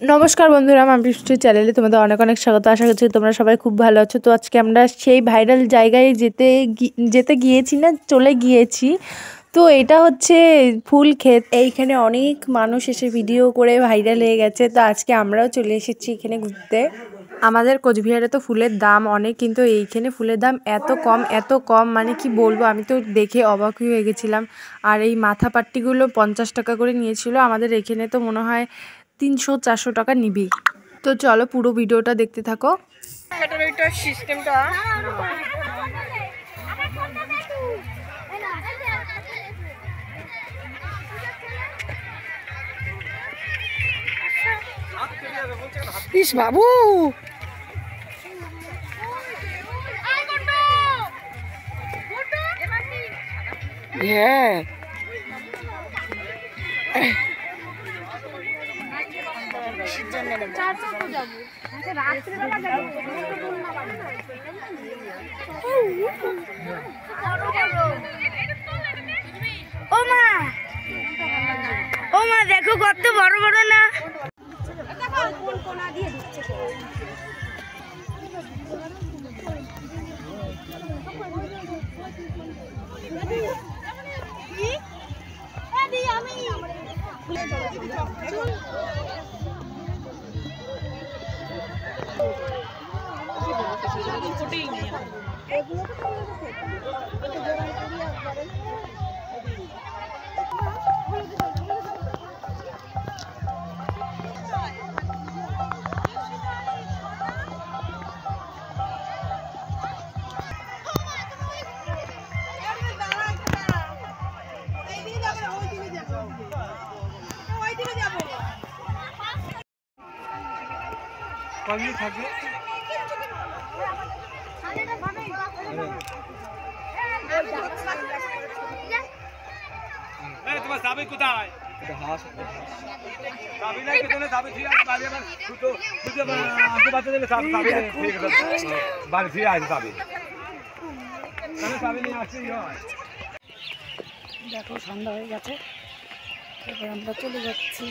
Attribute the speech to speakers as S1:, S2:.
S1: নমস্কার বন্ধুরা, আমি বৃষ্টি চ্যানেলে তোমাদের অনেক অনেক স্বাগত। আশা করছি তোমরা সবাই খুব ভালো আছো। তো আজকে আমরা সেই ভাইরাল জায়গায় যেতে গিয়েছি না চলে গিয়েছি। তো এটা হচ্ছে ফুল ক্ষেত। এইখানে অনেক মানুষ এসে ভিডিও করে ভাইরাল হয়ে গেছে। তো আজকে আমরাও চলে এসেছি এখানে ঘুরতে। আমাদের কোচবিহারে তো ফুলের দাম অনেক, কিন্তু এইখানে ফুলের দাম এত কম মানে কি বলবো, আমি তো দেখে অবাকই হয়ে গেছিলাম। আর এই মাথা পাট্টিগুলো 50 টাকা করে নিয়েছিল। আমাদের এখানে তো মনে হয় 300-400 টাকা নিবি। তো চলো পুরো ভিডিওটা দেখতে থাকো। সিস্টেমটা ইস বাবু, হ্যাঁ ও মা দেখো কত বড় বড় না। কমই থাকে তোমার যাবে কোথায়? যাবি না কেন? যাবে ঠিক আছে, বাড়ি আবার দুটো আনতে বাচ্চা দেবে, যাবে ঠিক আছে, বাড়ি ফিরে আসবে, যাবে তাহলে যাবে নিয়ে আসছি। দেখো সন্ধ্যা হয়ে গেছে, এবার আমরা চলে যাচ্ছি।